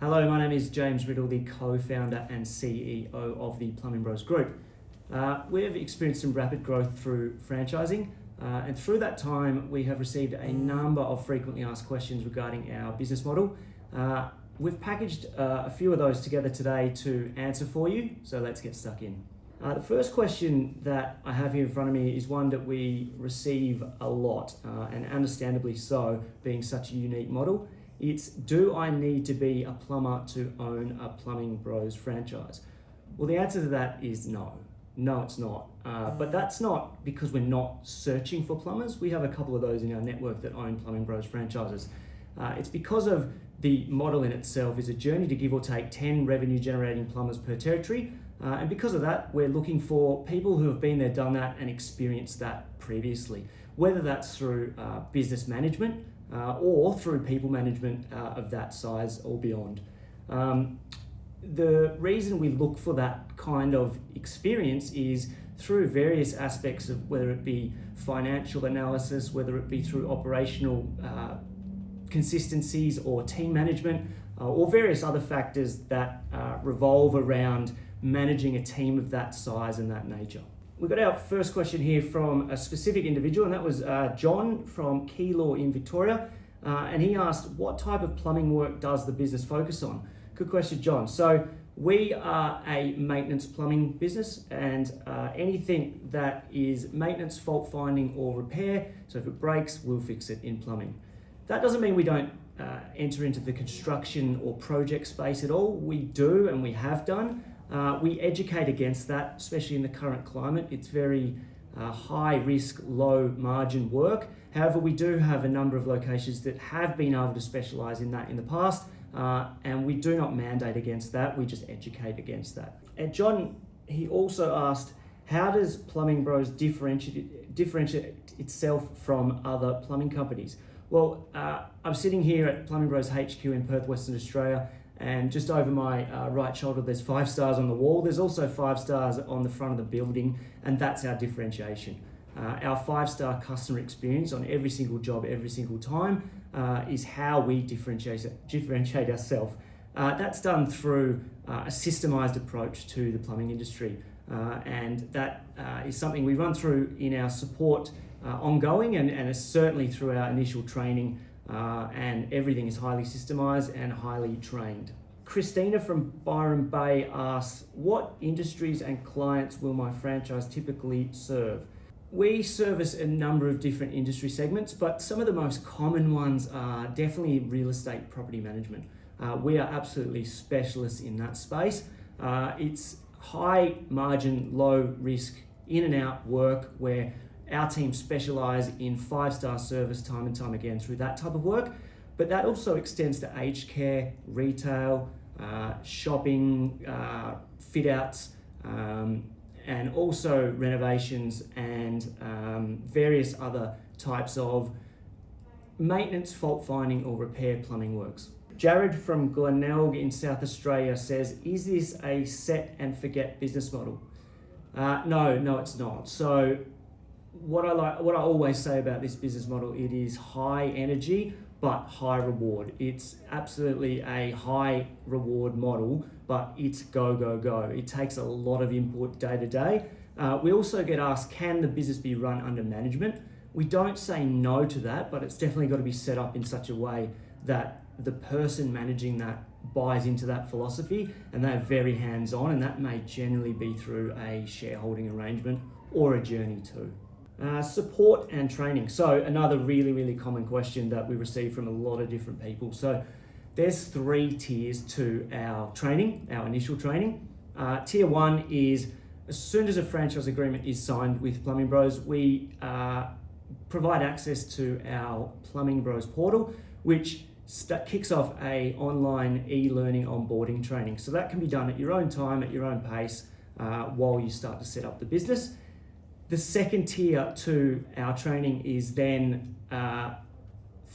Hello, my name is James Riddle, the co-founder and CEO of the Plumbing Bros Group. We've experienced some rapid growth through franchising, and through that time we have received a number of frequently asked questions regarding our business model. We've packaged a few of those together today to answer for you, so let's get stuck in. The first question that I have here in front of me is one that we receive a lot, and understandably so, being such a unique model. It's, do I need to be a plumber to own a Plumbing Bros franchise? Well, the answer to that is no. No, it's not. But that's not because we're not searching for plumbers. We have a couple of those in our network that own Plumbing Bros franchises. It's because of the model in itself is a journey to give or take 10 revenue generating plumbers per territory. And because of that, we're looking for people who have been there, done that, and experienced that previously, whether that's through business management, or through people management of that size or beyond. The reason we look for that kind of experience is through various aspects of whether it be financial analysis, whether it be through operational consistencies or team management, or various other factors that revolve around managing a team of that size and that nature. We got our first question here from a specific individual, and that was John from Keilor in Victoria. And he asked, what type of plumbing work does the business focus on? Good question, John. So we are a maintenance plumbing business, and anything that is maintenance, fault finding or repair, so if it breaks, we'll fix it in plumbing. That doesn't mean we don't enter into the construction or project space at all. We do, and we have done. We educate against that, especially in the current climate. It's very high risk, low margin work. However, we do have a number of locations that have been able to specialise in that in the past, and we do not mandate against that, we just educate against that. And John, he also asked, how does Plumbing Bros differentiate itself from other plumbing companies? Well, I'm sitting here at Plumbing Bros HQ in Perth, Western Australia, and just over my right shoulder there's 5 stars on the wall. There's also 5 stars on the front of the building, and that's our differentiation. Our 5-star customer experience on every single job, every single time, is how we differentiate ourselves. That's done through a systemised approach to the plumbing industry, and that is something we run through in our support ongoing, and certainly through our initial training. And everything is highly systemised and highly trained. Christina from Byron Bay asks, what industries and clients will my franchise typically serve? We service a number of different industry segments, but some of the most common ones are definitely real estate property management. We are absolutely specialists in that space. It's high margin, low risk, in and out work where our team specialise in 5-star service time and time again through that type of work, but that also extends to aged care, retail, shopping, fit outs, and also renovations and various other types of maintenance, fault finding or repair plumbing works. Jared from Glenelg in South Australia says, is this a set and forget business model? No, it's not. So what I always say about this business model, it is high energy but high reward. It's absolutely a high reward model, but it's go, go, go. It takes a lot of input day to day. We also get asked, can the business be run under management? We don't say no to that, but it's definitely got to be set up in such a way that the person managing that buys into that philosophy and they're very hands-on, and that may generally be through a shareholding arrangement or a journey too. Support and training. So another really, really common question that we receive from a lot of different people. So there's 3 tiers to our training, our initial training. Tier 1 is as soon as a franchise agreement is signed with Plumbing Bros, we provide access to our Plumbing Bros portal, which kicks off a online e-learning onboarding training. So that can be done at your own time, at your own pace, while you start to set up the business. The second tier to our training is then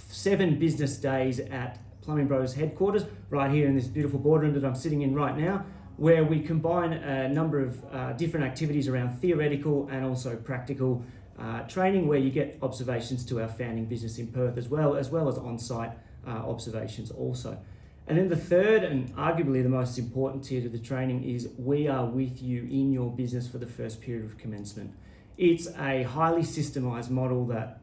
7 business days at Plumbing Bros headquarters, right here in this beautiful boardroom that I'm sitting in right now, where we combine a number of different activities around theoretical and also practical training, where you get observations to our founding business in Perth as well as on-site observations also. And then the third and arguably the most important tier to the training is we are with you in your business for the first period of commencement. It's a highly systemized model that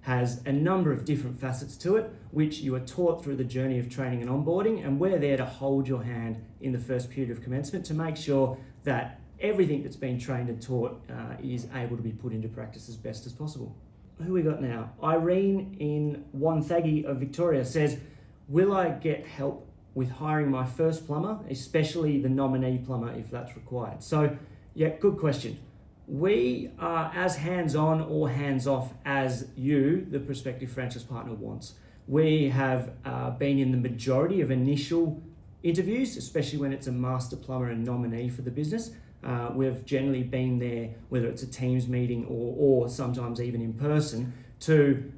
has a number of different facets to it, which you are taught through the journey of training and onboarding, and we're there to hold your hand in the first period of commencement to make sure that everything that's been trained and taught is able to be put into practice as best as possible. Who we got now? Irene in Wonthaggi of Victoria says, will I get help with hiring my first plumber, especially the nominee plumber if that's required? So yeah, good question. We are as hands-on or hands-off as you, the prospective franchise partner, wants. We have been in the majority of initial interviews, especially when it's a master plumber and nominee for the business. We've generally been there, whether it's a Teams meeting or sometimes even in person, to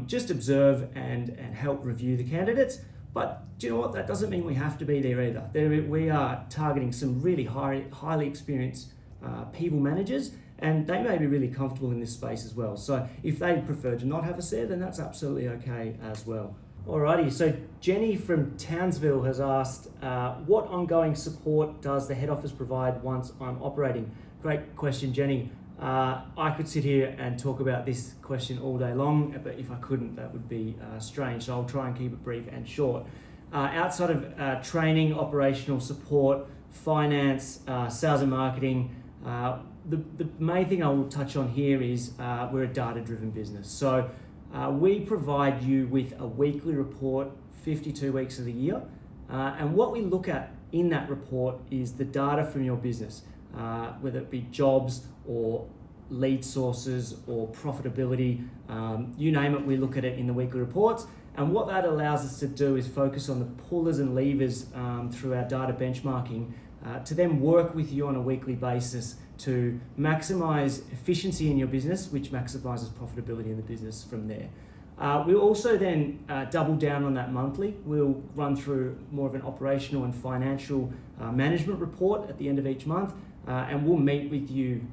just observe and help review the candidates. But do you know what? That doesn't mean we have to be there either. We are targeting some really highly experienced people managers, and they may be really comfortable in this space as well. So if they prefer to not have us there, then that's absolutely okay as well. Alrighty, so Jenny from Townsville has asked, what ongoing support does the head office provide once I'm operating? Great question, Jenny. I could sit here and talk about this question all day long, but if I couldn't, that would be strange. So I'll try and keep it brief and short. Outside of training, operational support, finance, sales and marketing, the main thing I will touch on here is we're a data-driven business. So we provide you with a weekly report, 52 weeks of the year, and what we look at in that report is the data from your business, whether it be jobs or lead sources or profitability, you name it, we look at it in the weekly reports. And what that allows us to do is focus on the pullers and levers through our data benchmarking to then work with you on a weekly basis to maximize efficiency in your business, which maximizes profitability in the business from there. We'll also then double down on that monthly. We'll run through more of an operational and financial management report at the end of each month, and we'll meet with you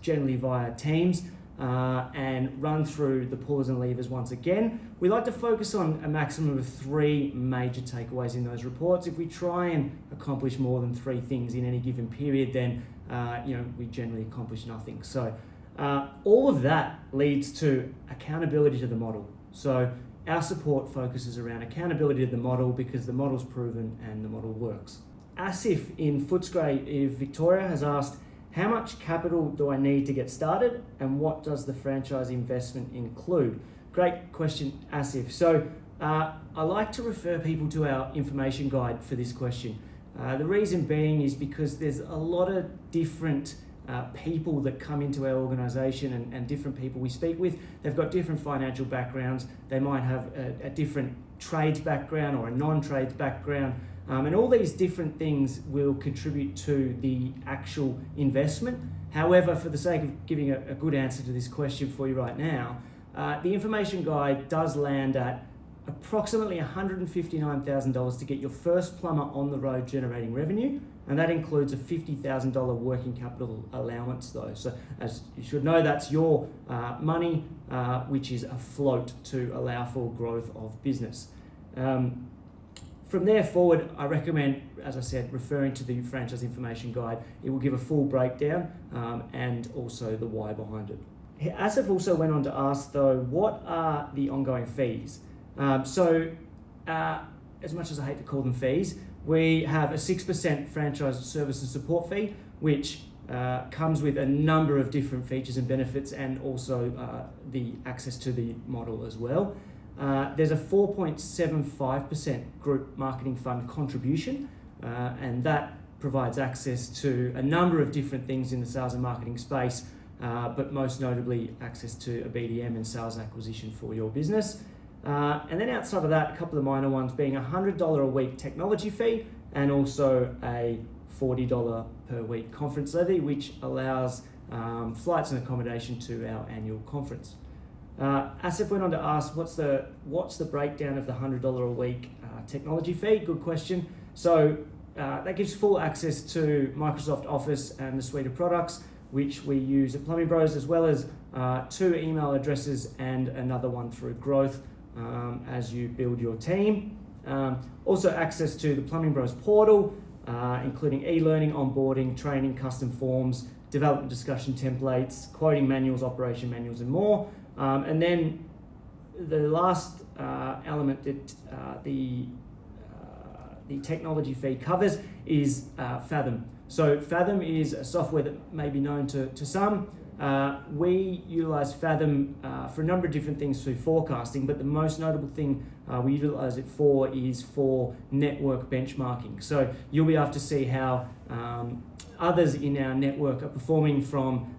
generally via Teams and run through the pullers and levers once again. We like to focus on a maximum of 3 major takeaways in those reports. If we try and accomplish more than 3 things in any given period, then we generally accomplish nothing. So all of that leads to accountability to the model. So our support focuses around accountability to the model because the model's proven and the model works. Asif in Footscray, Victoria has asked, how much capital do I need to get started and what does the franchise investment include? Great question, Asif. So I like to refer people to our information guide for this question. The reason being is because there's a lot of different people that come into our organisation and different people we speak with. They've got different financial backgrounds. They might have a different trades background or a non-trades background. And all these different things will contribute to the actual investment. However, for the sake of giving a good answer to this question for you right now, the information guide does land at approximately $159,000 to get your first plumber on the road generating revenue, and that includes a $50,000 working capital allowance though. So as you should know, that's your money, which is afloat to allow for growth of business. From there forward, I recommend, as I said, referring to the franchise information guide. It will give a full breakdown and also the why behind it. Asif also went on to ask though, what are the ongoing fees? As much as I hate to call them fees, we have a 6% franchise service and support fee, which comes with a number of different features and benefits and also the access to the model as well. There's a 4.75% group marketing fund contribution, and that provides access to a number of different things in the sales and marketing space, but most notably access to a BDM and sales acquisition for your business. And then outside of that, a couple of minor ones being a $100 a week technology fee and also a $40 per week conference levy, which allows flights and accommodation to our annual conference. Asif went on to ask, what's the breakdown of the $100 a week technology fee? Good question. So that gives full access to Microsoft Office and the suite of products, which we use at Plumbing Bros, as well as 2 email addresses and another one through Growth as you build your team. Also access to the Plumbing Bros portal, including e-learning, onboarding, training, custom forms, development discussion templates, quoting manuals, operation manuals, and more. And then the last element that the technology fee covers is Fathom. So Fathom is a software that may be known to some. We utilize Fathom for a number of different things through forecasting, but the most notable thing we utilize it for is for network benchmarking. So you'll be able to see how others in our network are performing from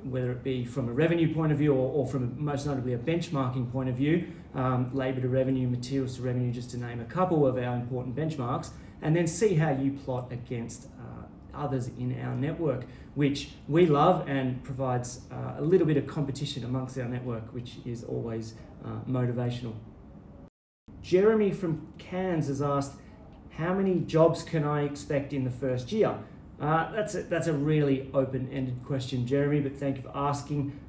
whether it be from a revenue point of view or from most notably a benchmarking point of view, labour to revenue, materials to revenue, just to name a couple of our important benchmarks, and then see how you plot against others in our network, which we love and provides a little bit of competition amongst our network, which is always motivational. Jeremy from Cairns has asked, how many jobs can I expect in the first year? That's a really open-ended question, Jeremy, but thank you for asking.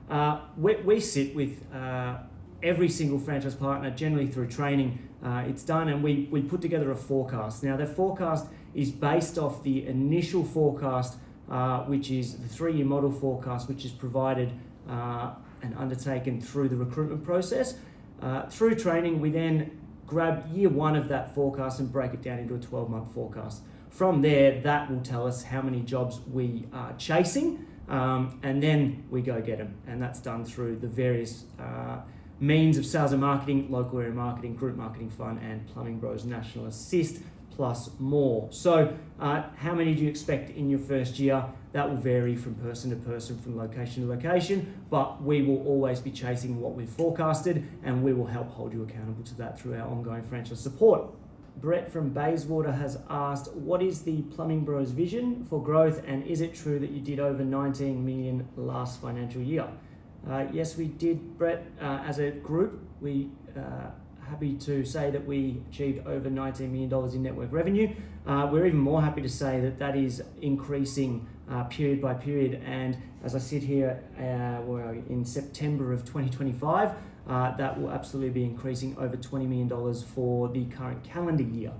We sit with every single franchise partner, generally through training. It's done, and we put together a forecast. Now, the forecast is based off the initial forecast, which is the 3-year model forecast, which is provided and undertaken through the recruitment process. Through training, we then grab year 1 of that forecast and break it down into a 12-month forecast. From there, that will tell us how many jobs we are chasing, and then we go get them. And that's done through the various means of sales and marketing, local area marketing, group marketing fund, and Plumbing Bros National Assist, plus more. So how many do you expect in your first year? That will vary from person to person, from location to location, but we will always be chasing what we've forecasted, and we will help hold you accountable to that through our ongoing franchise support. Brett from Bayswater has asked, what is the Plumbing Bros vision for growth, and is it true that you did over 19 million last financial year? Yes, we did, Brett. As a group, we happy to say that we achieved over $19 million in network revenue. We're even more happy to say that that is increasing period by period, and as I sit here in September of 2025, that will absolutely be increasing over $20 million for the current calendar year.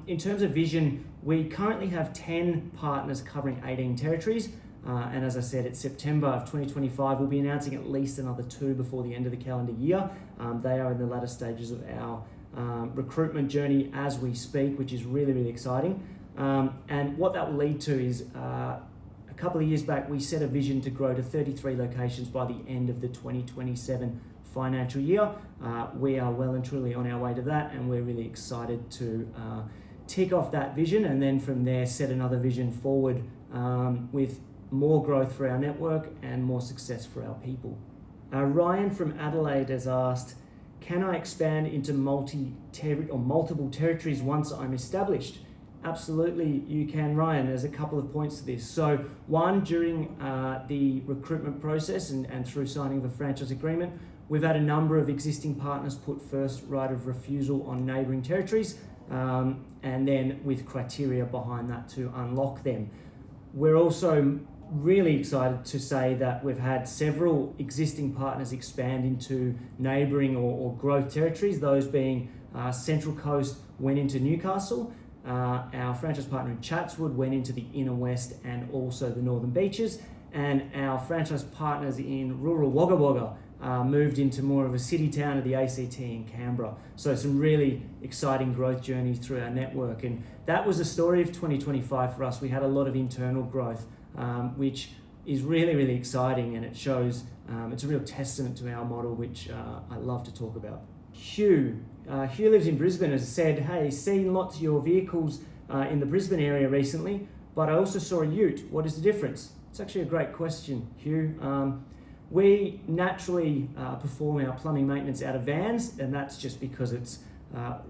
In terms of vision, we currently have 10 partners covering 18 territories. And as I said, it's September of 2025. We'll be announcing at least another 2 before the end of the calendar year. They are in the latter stages of our recruitment journey as we speak, which is really, really exciting. And what that will lead to is a couple of years back, we set a vision to grow to 33 locations by the end of the 2027 financial year. We are well and truly on our way to that, and we're really excited to tick off that vision, and then from there set another vision forward with more growth for our network and more success for our people. Ryan from Adelaide has asked, can I expand into multiple territories once I'm established? Absolutely, you can, Ryan. There's a couple of points to this. So one, during the recruitment process and through signing of a franchise agreement, we've had a number of existing partners put first right of refusal on neighbouring territories, and then with criteria behind that to unlock them. We're also really excited to say that we've had several existing partners expand into neighbouring or growth territories, those being Central Coast went into Newcastle, our franchise partner in Chatswood went into the Inner West and also the Northern Beaches, and our franchise partners in rural Wagga Wagga moved into more of a city town of the ACT in Canberra. So some really exciting growth journeys through our network, and that was the story of 2025 for us. We had a lot of internal growth, which is really, really exciting, and it shows, it's a real testament to our model, which I love to talk about. Hugh lives in Brisbane, has said, hey, seen lots of your vehicles in the Brisbane area recently, but I also saw a ute. What is the difference? It's actually a great question, Hugh. We naturally perform our plumbing maintenance out of vans, and that's just because it's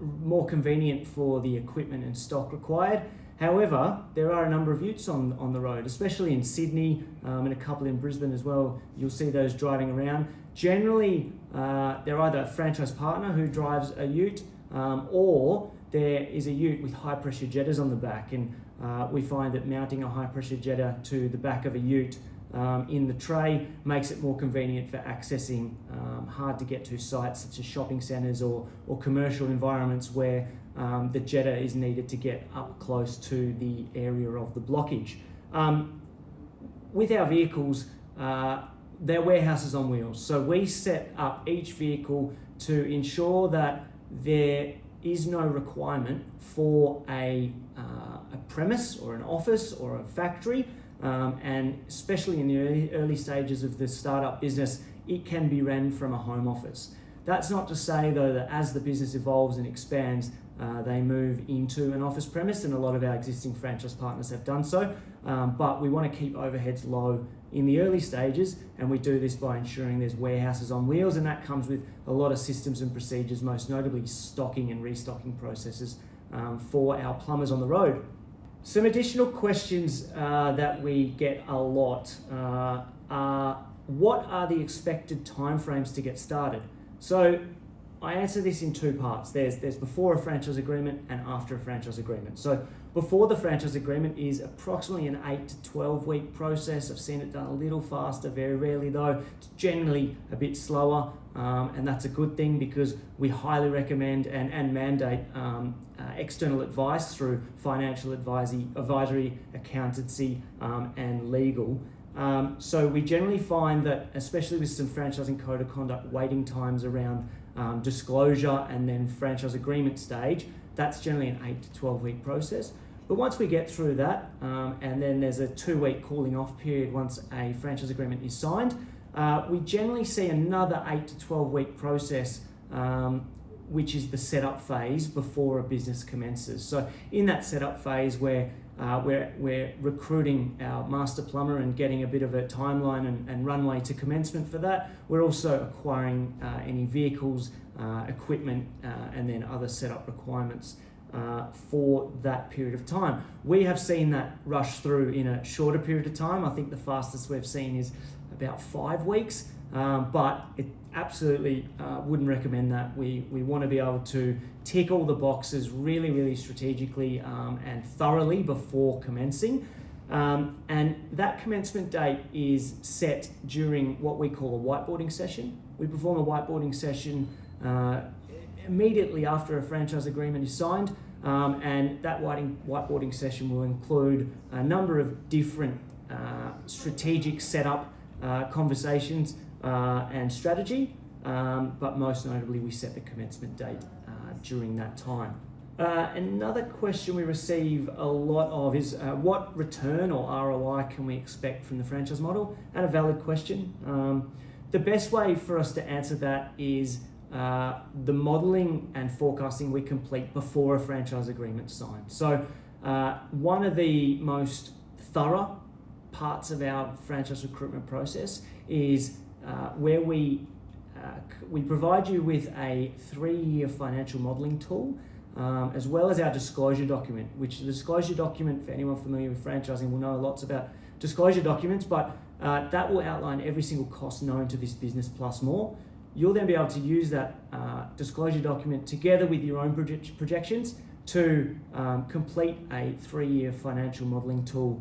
more convenient for the equipment and stock required. However, there are a number of utes on the road, especially in Sydney and a couple in Brisbane as well. You'll see those driving around. Generally, they're either a franchise partner who drives a ute or there is a ute with high pressure jetters on the back. And we find that mounting a high pressure jetter to the back of a ute in the tray makes it more convenient for accessing hard to get to sites such as shopping centres or commercial environments where the jetter is needed to get up close to the area of the blockage. With our vehicles, they're warehouses on wheels. So we set up each vehicle to ensure that there is no requirement for a premise or an office or a factory, and especially in the early stages of the startup business, it can be run from a home office. That's not to say though that as the business evolves and expands, they move into an office premise, and a lot of our existing franchise partners have done so, but we want to keep overheads low in the early stages, and we do this by ensuring there's warehouses on wheels, and that comes with a lot of systems and procedures, most notably stocking and restocking processes for our plumbers on the road. Some additional questions that we get a lot are, what are the expected timeframes to get started? So I answer this in two parts. There's before a franchise agreement and after a franchise agreement. So before the franchise agreement is approximately an 8 to 12 week process. I've seen it done a little faster, very rarely though. It's generally a bit slower, and that's a good thing because we highly recommend and mandate external advice through financial advisory, accountancy, and legal. So we generally find that, especially with some franchising code of conduct waiting times around disclosure and then franchise agreement stage, that's generally an 8 to 12 week process. But once we get through that, and then there's a 2 week cooling off period once a franchise agreement is signed, we generally see another 8 to 12 week process, which is the setup phase before a business commences. So in that setup phase where we're recruiting our master plumber and getting a bit of a timeline and runway to commencement for that. We're also acquiring any vehicles, equipment, and then other setup requirements for that period of time. We have seen that rush through in a shorter period of time. I think the fastest we've seen is about 5 weeks, but it absolutely wouldn't recommend that. We want to be able to tick all the boxes really, really strategically and thoroughly before commencing. And that commencement date is set during what we call a whiteboarding session. We perform a whiteboarding session immediately after a franchise agreement is signed, and that whiteboarding session will include a number of different strategic setup conversations and strategy, but most notably we set the commencement date during that time. Another question we receive a lot of is what return or ROI can we expect from the franchise model? And a valid question. The best way for us to answer that is the modelling and forecasting we complete before a franchise agreement is signed. So one of the most thorough parts of our franchise recruitment process is where we provide you with a 3-year financial modelling tool, as well as our disclosure document, which the disclosure document, for anyone familiar with franchising, will know lots about disclosure documents, but that will outline every single cost known to this business plus more. You'll then be able to use that disclosure document together with your own projections to complete a 3-year financial modelling tool,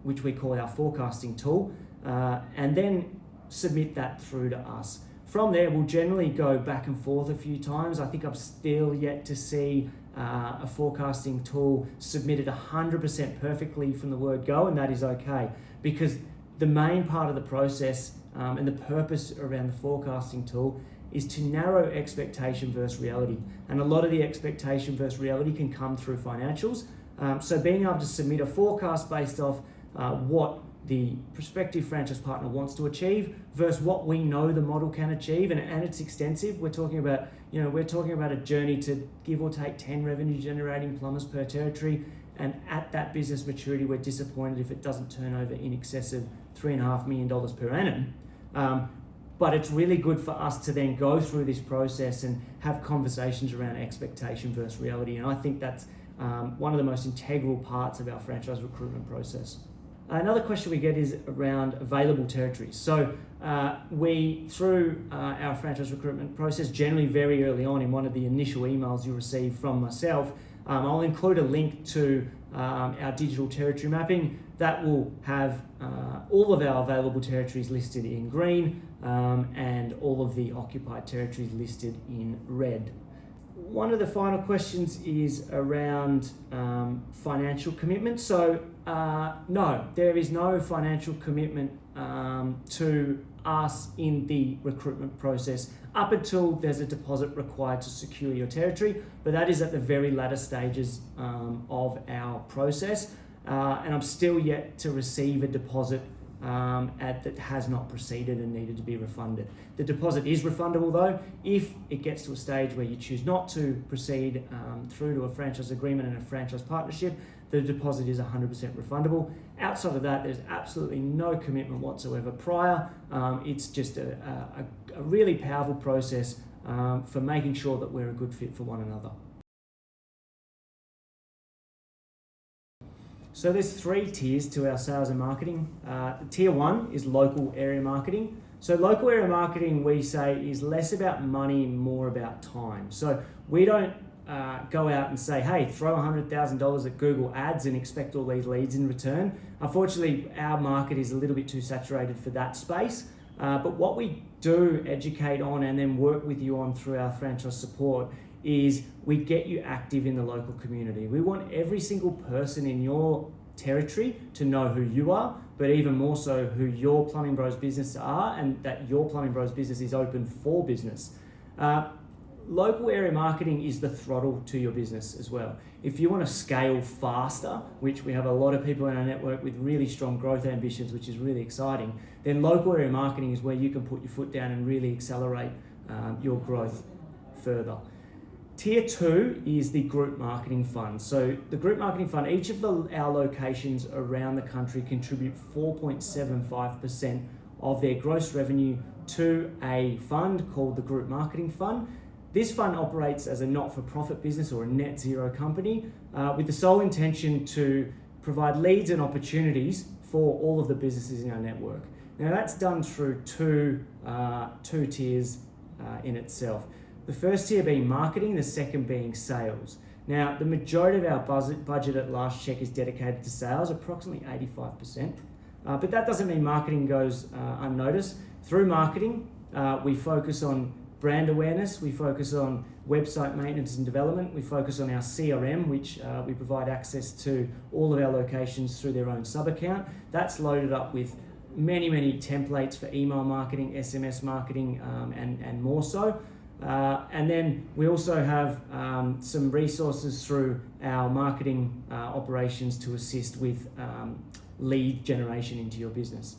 which we call our forecasting tool, and then submit that through to us. From there, we'll generally go back and forth a few times. I think I'm still yet to see a forecasting tool submitted 100% perfectly from the word go, and that is okay, because the main part of the process and the purpose around the forecasting tool is to narrow expectation versus reality. And a lot of the expectation versus reality can come through financials. So being able to submit a forecast based off what the prospective franchise partner wants to achieve versus what we know the model can achieve, and it's extensive. We're talking about a journey to give or take 10 revenue generating plumbers per territory, and at that business maturity, we're disappointed if it doesn't turn over in excess of $3.5 million per annum. But it's really good for us to then go through this process and have conversations around expectation versus reality, and I think that's one of the most integral parts of our franchise recruitment process. Another question we get is around available territories. So we, through our franchise recruitment process, generally very early on in one of the initial emails you receive from myself, I'll include a link to our digital territory mapping that will have all of our available territories listed in green and all of the occupied territories listed in red. One of the final questions is around financial commitment. So no, there is no financial commitment to us in the recruitment process up until there's a deposit required to secure your territory, but that is at the very latter stages of our process, and I'm still yet to receive a deposit that has not proceeded and needed to be refunded. The deposit is refundable though. If it gets to a stage where you choose not to proceed through to a franchise agreement and a franchise partnership, the deposit is 100% refundable. Outside of that, there's absolutely no commitment whatsoever prior. It's just a really powerful process for making sure that we're a good fit for one another. So there's 3 tiers to our sales and marketing. Tier 1 is local area marketing. So local area marketing, we say, is less about money, more about time. So we don't go out and say, hey, throw $100,000 at Google Ads and expect all these leads in return. Unfortunately, our market is a little bit too saturated for that space. But what we do educate on and then work with you on through our franchise support is we get you active in the local community. We want every single person in your territory to know who you are, but even more so who your Plumbing Bros business are and that your Plumbing Bros business is open for business. Local area marketing is the throttle to your business as well. If you want to scale faster, which we have a lot of people in our network with really strong growth ambitions, which is really exciting, then local area marketing is where you can put your foot down and really accelerate your growth further. Tier 2 is the group marketing fund. So the group marketing fund, each of our locations around the country contribute 4.75% of their gross revenue to a fund called the group marketing fund. This fund operates as a not-for-profit business or a net zero company with the sole intention to provide leads and opportunities for all of the businesses in our network. Now that's done through two tiers in itself. The first tier being marketing, the second being sales. Now, the majority of our budget at last check is dedicated to sales, approximately 85%. But that doesn't mean marketing goes unnoticed. Through marketing, we focus on brand awareness, we focus on website maintenance and development, we focus on our CRM, which we provide access to all of our locations through their own sub-account. That's loaded up with many templates for email marketing, SMS marketing, and more so. And then we also have some resources through our marketing operations to assist with lead generation into your business.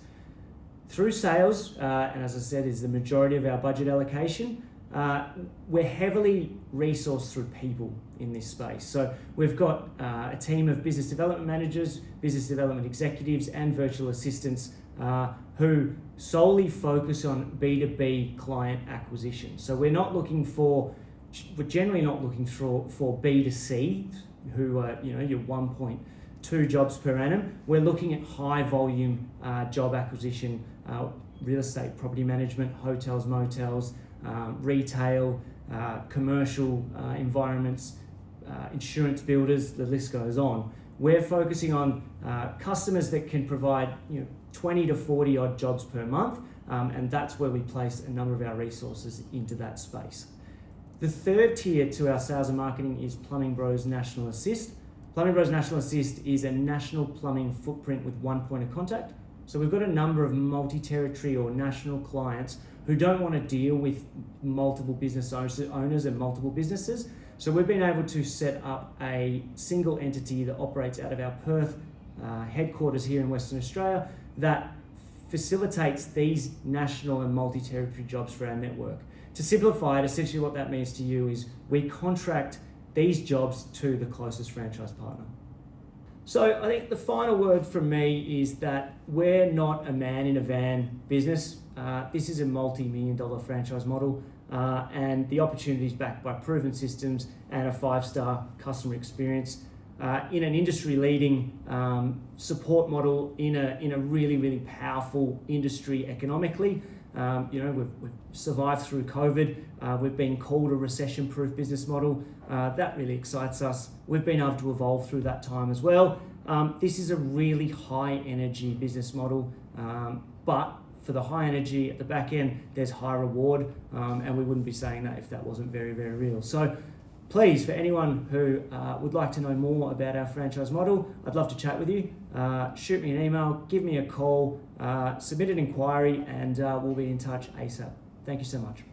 Through sales, and as I said, is the majority of our budget allocation, we're heavily resourced through people in this space. So we've got a team of business development managers, business development executives, and virtual assistants who solely focus on B2B client acquisition. So we're generally not looking for B2C, who are your 1.2 jobs per annum. We're looking at high volume job acquisition, real estate, property management, hotels, motels, retail, commercial environments, insurance builders, the list goes on. We're focusing on customers that can provide 20 to 40 odd jobs per month, and that's where we place a number of our resources into that space. The third tier to our sales and marketing is Plumbing Bros National Assist. Plumbing Bros National Assist is a national plumbing footprint with one point of contact. So we've got a number of multi-territory or national clients who don't want to deal with multiple business owners and multiple businesses. So we've been able to set up a single entity that operates out of our Perth headquarters here in Western Australia that facilitates these national and multi-territory jobs for our network. To simplify it, essentially what that means to you is we contract these jobs to the closest franchise partner. So I think the final word from me is that we're not a man in a van business. This is a multi-million-dollar franchise model, and the opportunity is backed by proven systems and a 5-star customer experience. in an industry-leading support model in a really, really powerful industry economically. We've survived through COVID. We've been called a recession-proof business model. That really excites us. We've been able to evolve through that time as well. This is a really high-energy business model, but for the high energy at the back end, there's high reward, and we wouldn't be saying that if that wasn't very, very real. So please, for anyone who would like to know more about our franchise model, I'd love to chat with you. Shoot me an email, give me a call, submit an inquiry, and we'll be in touch ASAP. Thank you so much.